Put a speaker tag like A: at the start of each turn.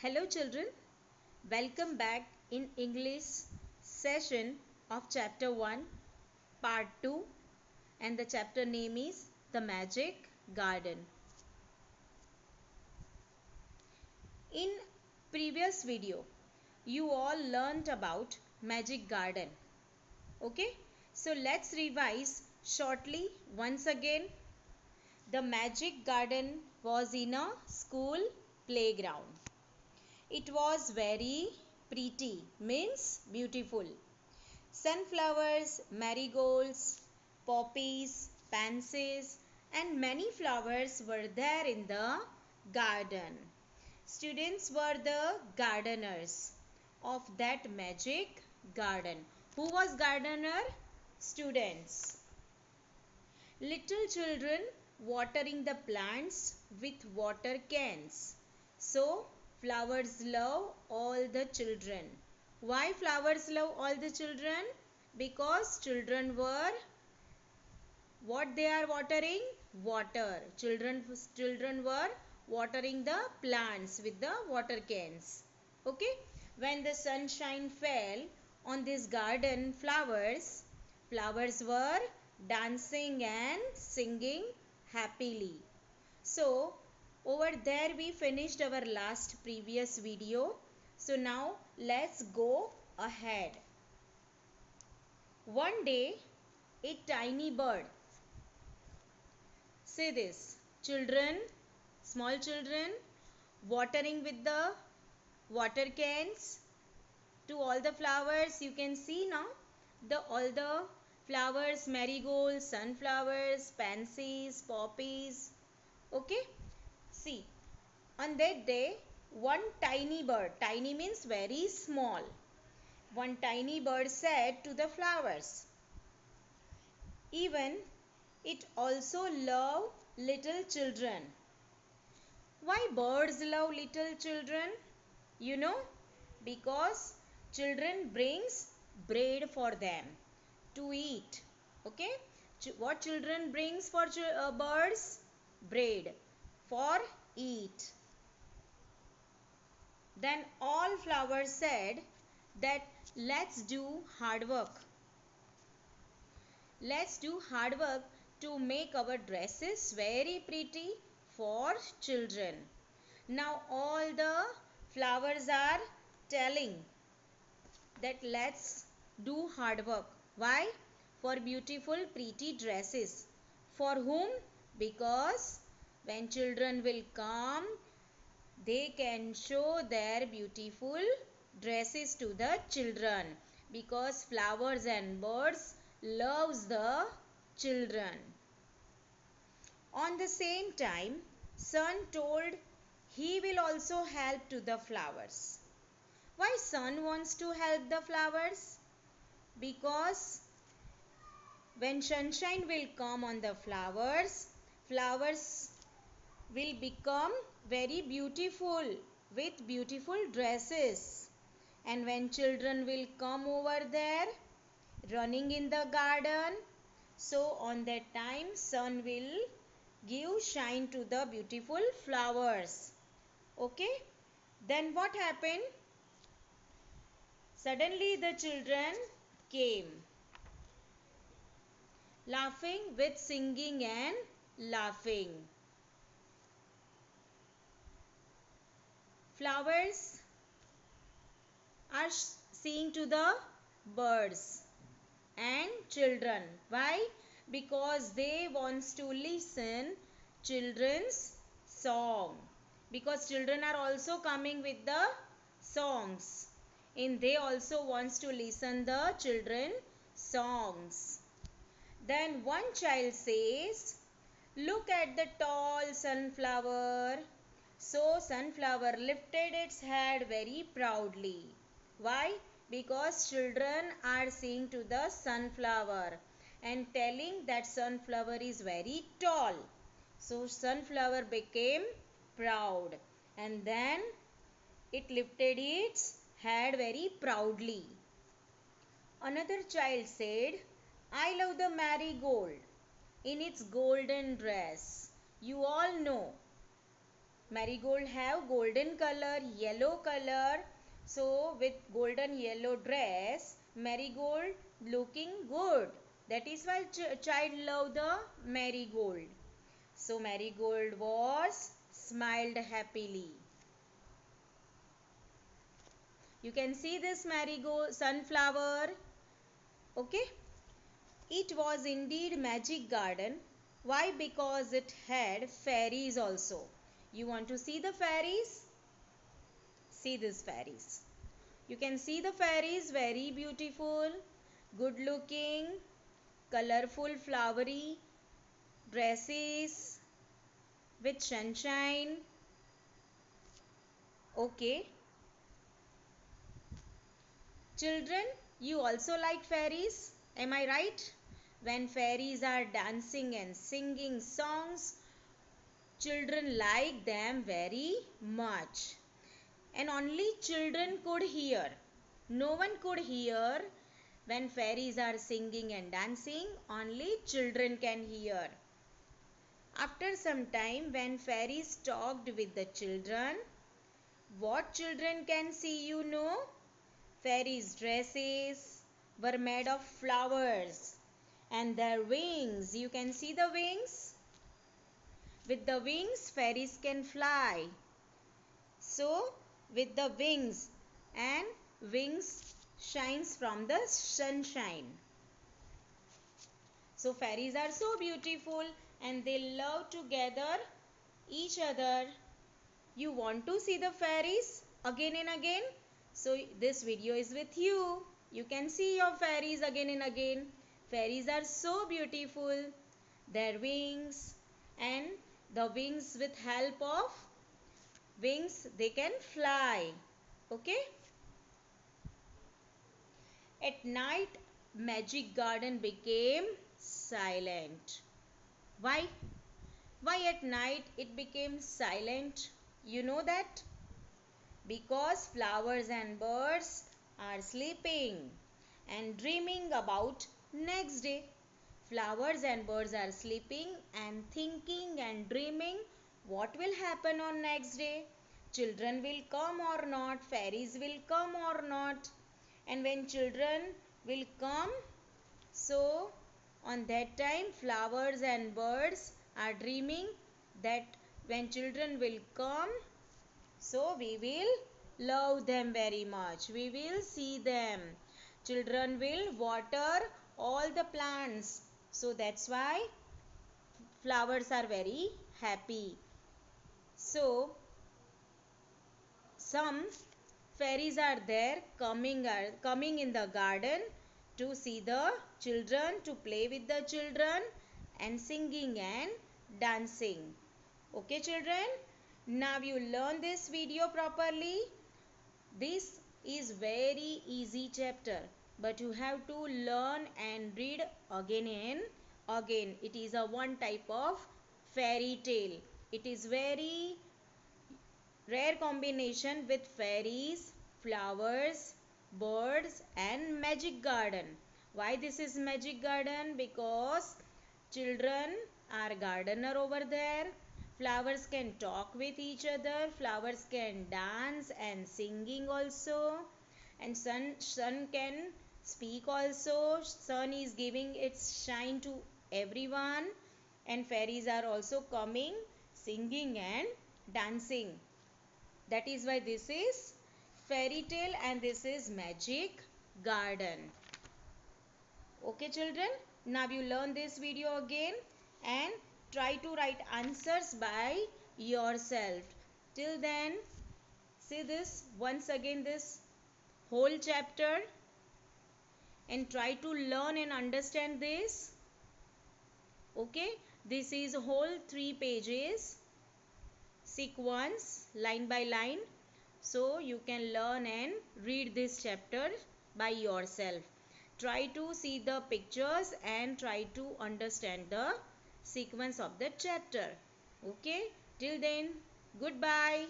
A: Hello children, welcome back in English session of chapter 1 part 2 and the chapter name is The Magic Garden. In previous video you all learnt about Magic Garden. Okay, so let's revise shortly once again. The Magic Garden was in a school playground. It was very pretty, means beautiful. Sunflowers, marigolds, poppies, pansies, and many flowers were there in the garden. Students were the gardeners of that magic garden. Who was gardener? Students. Little children watering the plants with water cans. So, flowers love all the children. Why flowers love all the children? Because children were, what they are watering? Water. Children were watering the plants with the water cans. Okay. When the sunshine fell on this garden flowers were dancing and singing happily. So over there we finished our last previous video. So now let's go ahead. One day a tiny bird, say this, children, small children watering with the water cans to all the flowers. You can see now all the flowers, marigolds, sunflowers, pansies, poppies. Okay, see, on that day one tiny bird, tiny means very small, one tiny bird said to the flowers, even it also love little children. Why birds love little children? You know, because children brings bread for them to eat. Okay, what children brings for birds? Bread for eat. Then all flowers said that let's do hard work. Let's do hard work to make our dresses very pretty for children. Now all the flowers are telling that let's do hard work. Why? For beautiful pretty dresses. For whom? Because when children will come, they can show their beautiful dresses to the children, because flowers and birds loves the children. On the same time, sun told he will also help to the flowers. Why sun wants to help the flowers? Because when sunshine will come on the flowers, flowers will become very beautiful with beautiful dresses. And when children will come over there running in the garden, so on that time sun will give shine to the beautiful flowers. Okay, then what happened? Suddenly the children came, laughing with singing and laughing. Flowers are seeing to the birds and children. Why? Because they wants to listen children's song. Because children are also coming with the songs, and they also wants to listen the children songs. Then one child says, look at the tall sunflower. So sunflower lifted its head very proudly. Why? Because children are seeing to the sunflower and telling that sunflower is very tall. So sunflower became proud, and then it lifted its head very proudly. Another child said, I love the marigold in its golden dress. You all know Marigold have golden color, yellow color. So with golden yellow dress, Marigold looking good. That is why child love the Marigold. So Marigold was smiled happily. You can see this marigold sunflower. Okay. It was indeed magic garden. Why? Because it had fairies also. You want to see the fairies? See these fairies. You can see the fairies, very beautiful, good looking, colorful, flowery dresses with sunshine. Okay. Children, you also like fairies? Am I right? When fairies are dancing and singing songs, children like them very much. And only children could hear. No one could hear when fairies are singing and dancing. Only children can hear. After some time, when fairies talked with the children, what children can see, you know? Fairies' dresses were made of flowers and their wings. You can see the wings. With the wings, fairies can fly. So, with the wings, and wings shines from the sunshine. So, fairies are so beautiful and they love to gather each other. You want to see the fairies again and again? So, this video is with you. You can see your fairies again and again. Fairies are so beautiful. Their wings, and the wings, with help of wings they can fly. Okay. At night, magic garden became silent. Why? Why at night it became silent? You know that? Because flowers and birds are sleeping and dreaming about next day. Flowers and birds are sleeping and thinking and dreaming what will happen on next day. Children will come or not, fairies will come or not. And when children will come, so on that time flowers and birds are dreaming that when children will come, so we will love them very much. We will see them. Children will water all the plants. So that's why flowers are very happy. So some fairies are there coming in the garden to see the children, to play with the children and singing and dancing. Okay children, now you learn this video properly. This is very easy chapter, but you have to learn and read again and again. It is a one type of fairy tale. It is very rare combination with fairies, flowers, birds and magic garden. Why this is magic garden? Because children are gardener over there. Flowers can talk with each other. Flowers can dance and singing also. And sun can speak also. Sun is giving its shine to everyone. And fairies are also coming, singing and dancing. That is why this is fairy tale and this is magic garden. Okay children, now you learn this video again and try to write answers by yourself. Till then, see this once again, this whole chapter, and try to learn and understand this. Okay, this is whole 3 pages sequence, line by line. So you can learn and read this chapter by yourself. Try to see the pictures and try to understand the sequence of the chapter. Okay, till then, goodbye.